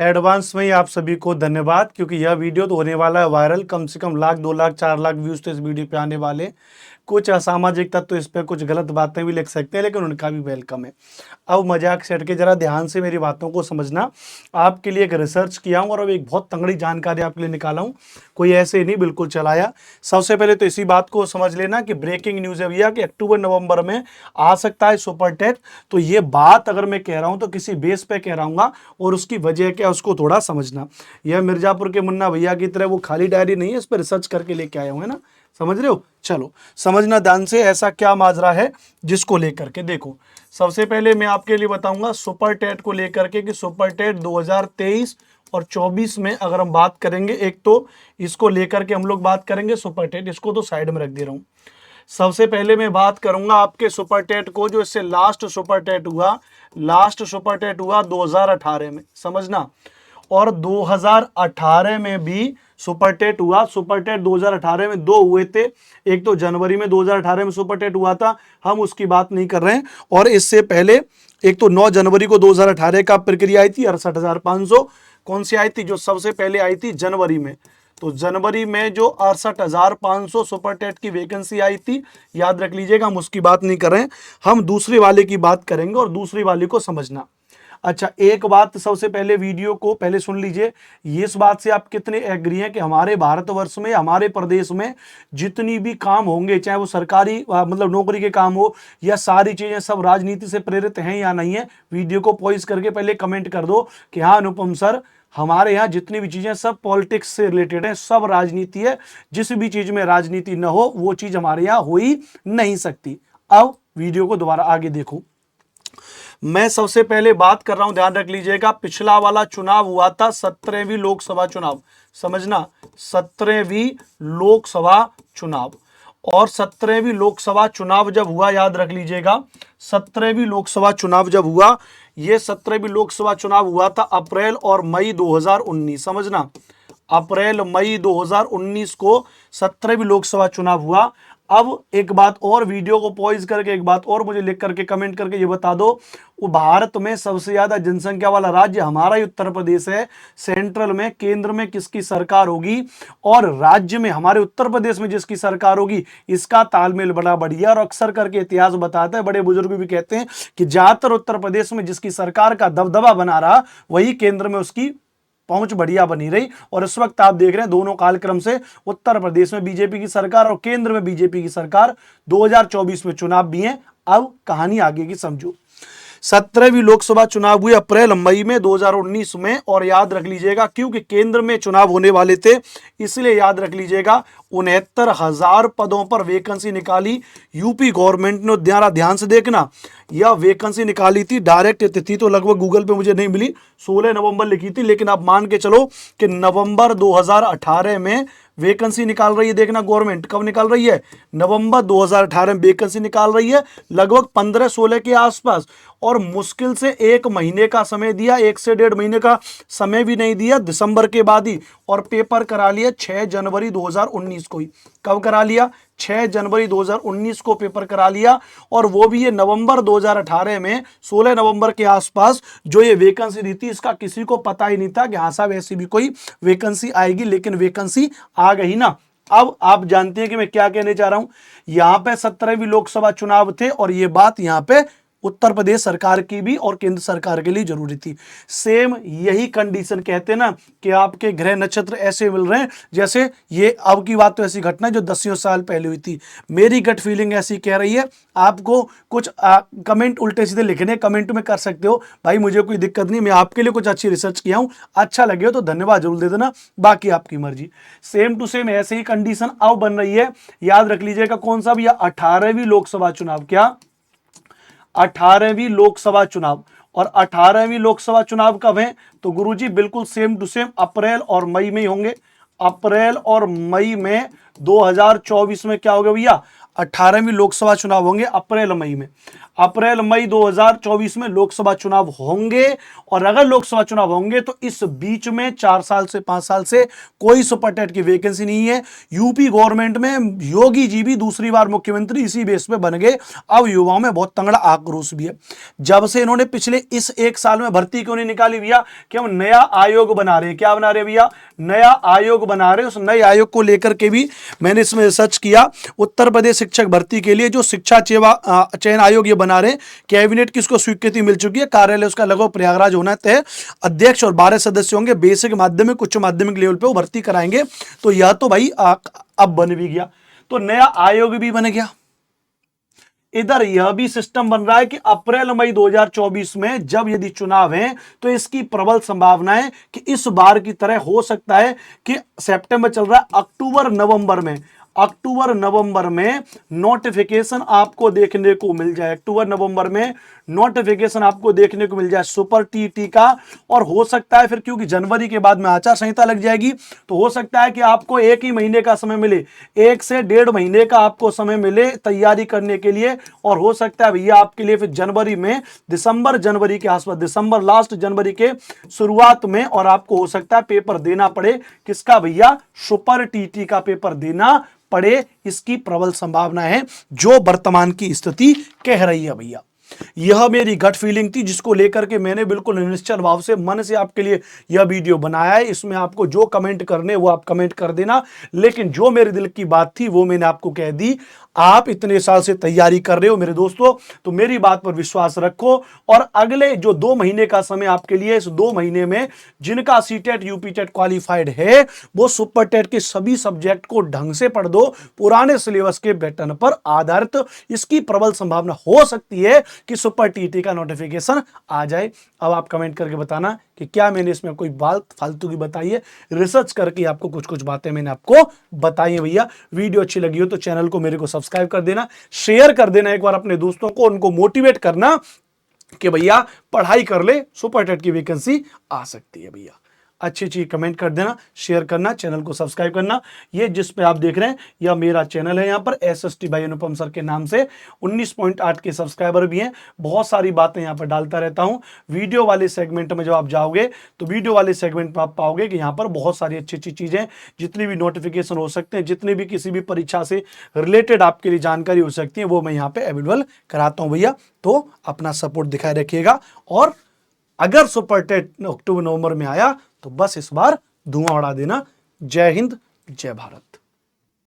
Advance में ही आप सभी को धन्यवाद, क्योंकि यह वीडियो तो होने वाला है वायरल। कम से कम लाख, 2 लाख, 4 लाख व्यूज तो इस वीडियो पे आने वाले। कुछ असामाजिक तत्व तो इस पे कुछ गलत बातें भी लिख सकते हैं, लेकिन उनका भी वेलकम है। अब मजाक से हट के जरा ध्यान से मेरी बातों को समझना। आपके लिए एक रिसर्च किया हूँ और अब एक बहुत तगड़ी जानकारी आपके लिए निकाला हूँ। कोई ऐसे नहीं बिल्कुल चलाया। सबसे पहले तो इसी बात को समझ लेना कि ब्रेकिंग न्यूज है भैया कि अक्टूबर नवंबर में आ सकता है सुपर टेट। तो ये बात अगर मैं कह रहा हूं तो किसी बेस पे कह रहा हूँ और उसकी वजह क्या है उसको थोड़ा समझना। यह मिर्जापुर के मुन्ना भैया की तरह वो खाली डायरी नहीं है, इस पर रिसर्च करके लेके आया हूं, है ना। समझ रहे हो? चलो समझना ध्यान से, ऐसा क्या माजरा है जिसको लेकर के देखो। सबसे पहले मैं आपके लिए बताऊंगा सुपर टेट को लेकर के कि सुपर टेट 2023 और 24 में अगर हम बात करेंगे, एक तो इसको लेकर के हम लोग बात करेंगे सुपर टेट, इसको तो साइड में रख दे रहा हूं। सबसे पहले मैं बात करूंगा आपके सुपर टेट को, जो इससे लास्ट सुपर टेट हुआ। लास्ट सुपर टेट हुआ 2018 में, समझना। और 2018 में भी सुपर टेट हुआ। सुपर टेट 2018 में दो हुए थे। एक तो जनवरी में 2018 में सुपर टेट हुआ था, हम उसकी बात नहीं कर रहे हैं। और इससे पहले एक तो 9 जनवरी को 2018 का प्रक्रिया आई थी 68,500। कौन सी आई थी? जो सबसे पहले आई थी जनवरी में। तो जनवरी में जो 68,500 सुपर टेट की वैकेंसी आई थी, याद रख लीजिएगा, हम उसकी बात नहीं कर रहे हैं, हम दूसरे वाले की बात करेंगे और दूसरी वाले को समझना। अच्छा, एक बात सबसे पहले वीडियो को पहले सुन लीजिए। ये इस बात से आप कितने एग्री हैं कि हमारे भारतवर्ष में, हमारे प्रदेश में जितनी भी काम होंगे, चाहे वो सरकारी मतलब नौकरी के काम हो या सारी चीजें, सब राजनीति से प्रेरित हैं या नहीं है? वीडियो को पॉइज करके पहले कमेंट कर दो कि हाँ अनुपम सर, हमारे यहाँ जितनी भी चीजें सब पॉलिटिक्स से रिलेटेड है, सब राजनीति है। जिस भी चीज में राजनीति न हो वो चीज हमारे यहाँ हो ही नहीं सकती। अब वीडियो को दोबारा आगे देखो। मैं सबसे पहले बात कर रहा हूं, ध्यान रख लीजिएगा। पिछला वाला चुनाव हुआ था 17वीं लोकसभा चुनाव, समझना, 17वीं लोकसभा चुनाव। और 17वीं लोकसभा चुनाव जब हुआ, याद रख लीजिएगा, 17वीं लोकसभा चुनाव जब हुआ, ये 17वीं लोकसभा चुनाव हुआ था अप्रैल और मई 2019, समझना। अप्रैल मई 2019 को 17वीं लोकसभा चुनाव हुआ। अब एक बात और, वीडियो को पॉइज करके एक बात और मुझे लिख करके कमेंट करके ये बता दो, वो भारत में सबसे ज्यादा जनसंख्या वाला राज्य हमारा ही उत्तर प्रदेश है। सेंट्रल में, केंद्र में किसकी सरकार होगी और राज्य में हमारे उत्तर प्रदेश में जिसकी सरकार होगी, इसका तालमेल बड़ा बढ़िया। और अक्सर करके इतिहास बताता है, बड़े बुजुर्ग भी कहते हैं कि ज्यादातर उत्तर प्रदेश में जिसकी सरकार का दबदबा बना रहा, वही केंद्र में उसकी पहुंच बढ़िया बनी रही। और इस वक्त आप देख रहे हैं दोनों कालक्रम से उत्तर प्रदेश में बीजेपी की सरकार और केंद्र में बीजेपी की सरकार। 2024 में चुनाव भी हैं। अब कहानी आगे की समझो। 17वीं लोकसभा चुनाव हुए अप्रैल मई में 2019 में। और याद रख लीजिएगा, क्योंकि केंद्र में चुनाव होने वाले थे, इसलिए याद रख लीजिएगा 69,000 पदों पर वैकेंसी निकाली यूपी गवर्नमेंट ने। ध्यान से देखना, यह वैकेंसी निकाली थी। डायरेक्ट तिथि तो लगभग गूगल पे मुझे नहीं मिली, 16 नवंबर लिखी थी, लेकिन आप मान के चलो कि नवंबर 2018 में वैकेंसी निकाल रही है। देखना गवर्नमेंट कब निकाल रही है, नवंबर 2018 में वैकेंसी निकाल रही है, लगभग 15-16 के आसपास। और मुश्किल से 1 महीने का समय दिया, 1 से 1.5 महीने का समय भी नहीं दिया, दिसंबर के बाद ही। और पेपर करा लिया 6 जनवरी 2019 को ही। कब करा लिया? 6 जनवरी 2019 को पेपर करा लिया। और वो भी ये नवंबर 2018 में 16 नवंबर के आसपास जो ये वैकेंसी दी थी, इसका किसी को पता ही नहीं था कि हाँ साहब ऐसी भी कोई वैकेंसी आएगी, लेकिन वैकेंसी आ गई ना। अब आप जानते हैं कि मैं क्या कहने चाह रहा हूं। यहां पे 17वीं लोकसभा चुनाव थे और ये बात यहां पे उत्तर प्रदेश सरकार की भी और केंद्र सरकार के लिए जरूरी थी। सेम यही कंडीशन, कहते हैं ना कि आपके ग्रह नक्षत्र ऐसे मिल रहे हैं जैसे ये अब की बात तो ऐसी घटना जो 10 साल पहले हुई थी। मेरी गट फीलिंग ऐसी कह रही है। आपको कुछ कमेंट उल्टे सीधे लिखने, कमेंट में कर सकते हो भाई, मुझे कोई दिक्कत नहीं, मैं आपके लिए कुछ अच्छी रिसर्च किया हूं, अच्छा लगे हो तो धन्यवाद जरूर दे देना, बाकी आपकी मर्जी। सेम टू सेम ऐसे ही कंडीशन अब बन रही है। याद रख लीजिएगा कौन सा भी, 18वीं लोकसभा चुनाव, क्या 18वीं लोकसभा चुनाव। और 18वीं लोकसभा चुनाव कब है? तो गुरुजी बिल्कुल सेम टू सेम अप्रैल और मई में ही होंगे। अप्रैल और मई में 2024 में क्या होगा भैया? 18वीं लोकसभा चुनाव होंगे अप्रैल मई में। अप्रैल मई 2024 में लोकसभा चुनाव होंगे, और अगर लोकसभा चुनाव होंगे तो इस बीच में 4 साल से 5 साल से कोई सुपर टेट की वैकेंसी नहीं है। यूपी गवर्नमेंट में योगी जी भी दूसरी बार मुख्यमंत्री इसी बेस पे बन गए। अब युवाओं में बहुत तंगड़ा आक्रोश भी है। जब से इन्होंने पिछले इस 1 साल में भर्ती क्यों नहीं निकाली भैया, कि हम नया आयोग बना रहे हैं। क्या बना रहे हैं भैया, नया आयोग बना रहे हैं। उस नए आयोग को लेकर के भी मैंने इसमें रिसर्च किया। उत्तर प्रदेश शिक्षक भर्ती के लिए जो शिक्षा चयन आयोग ये बना रहे हैं, कैबिनेट की इसको स्वीकृति मिल चुकी है, कार्यालय उसका लगभग प्रयागराज होना तय। अध्यक्ष और 12 सदस्य होंगे, बेसिक माध्यमिक उच्च माध्यमिक लेवल पे वो भर्ती कराएंगे। तो यह तो भाई अब बन भी गया, तो नया आयोग भी बन गया। इधर यह भी सिस्टम बन रहा है कि अप्रैल मई 2024 में जब यदि चुनाव है तो इसकी प्रबल संभावना है कि इस बार की तरह हो सकता है कि सितंबर चल रहा है, अक्टूबर नवंबर में नोटिफिकेशन आपको देखने को मिल जाए। अक्टूबर नवंबर में नोटिफिकेशन आपको देखने को मिल जाए सुपर टीटी का। और हो सकता है फिर, क्योंकि जनवरी के बाद में आचार संहिता लग जाएगी, तो हो सकता है कि आपको 1 ही महीने का समय मिले, 1 से 1.5 महीने का आपको समय मिले तैयारी करने के लिए। और हो सकता है भैया आपके लिए फिर जनवरी में, दिसंबर जनवरी के आसपास, दिसंबर लास्ट जनवरी के शुरुआत में, और आपको हो सकता है पेपर देना पड़े। किसका भैया, सुपर टीटी का पेपर देना पड़े। इसकी प्रबल संभावना है, जो वर्तमान की स्थिति कह रही है भैया। यह मेरी गट फीलिंग थी, जिसको लेकर के मैंने बिल्कुल निश्चल भाव से, मन से आपके लिए यह वीडियो बनाया है। इसमें आपको जो कमेंट करने वो आप कमेंट कर देना, लेकिन जो मेरे दिल की बात थी वो मैंने आपको कह दी। आप इतने साल से तैयारी कर रहे हो मेरे दोस्तों, तो मेरी बात पर विश्वास रखो। और अगले जो 2 महीने का समय आपके लिए, इस 2 महीने में जिनका सीटेट यूपी टेट क्वालिफाइड है, वो सुपर टेट के सभी सब्जेक्ट को ढंग से पढ़ दो, पुराने सिलेबस के पैटर्न पर आधारित। इसकी प्रबल संभावना हो सकती है कि सुपर टीटी का नोटिफिकेशन आ जाए। अब आप कमेंट करके बताना कि क्या मैंने इसमें कोई बात फालतू की बताई है। रिसर्च करके आपको कुछ बातें मैंने आपको बताई है भैया। वीडियो अच्छी लगी हो तो चैनल को मेरे को सब्सक्राइब कर देना, शेयर कर देना एक बार अपने दोस्तों को, उनको मोटिवेट करना कि भैया पढ़ाई कर ले, सुपर टेट की वैकेंसी आ सकती है भैया। अच्छी कमेंट कर देना, शेयर करना, चैनल को सब्सक्राइब करना। ये जिस पे आप देख रहे हैं यह मेरा चैनल है, यहाँ पर SST भाई अनुपम सर के नाम से 19.8 के सब्सक्राइबर भी हैं। बहुत सारी बातें यहाँ पर डालता रहता हूँ। वीडियो वाले सेगमेंट में जब आप जाओगे तो वीडियो वाले सेगमेंट में आप पाओगे कि यहाँ पर बहुत सारी अच्छी चीज़ें, जितनी भी नोटिफिकेशन हो सकते हैं, जितनी भी किसी भी परीक्षा से रिलेटेड आपके लिए जानकारी हो सकती है, वो मैं यहाँ पर अवेलेबल कराता हूँ भैया। तो अपना सपोर्ट दिखाए रखिएगा। और अगर सुपर टेट अक्टूबर नवंबर में आया तो बस इस बार धुआं उड़ा देना। जय हिंद, जय भारत।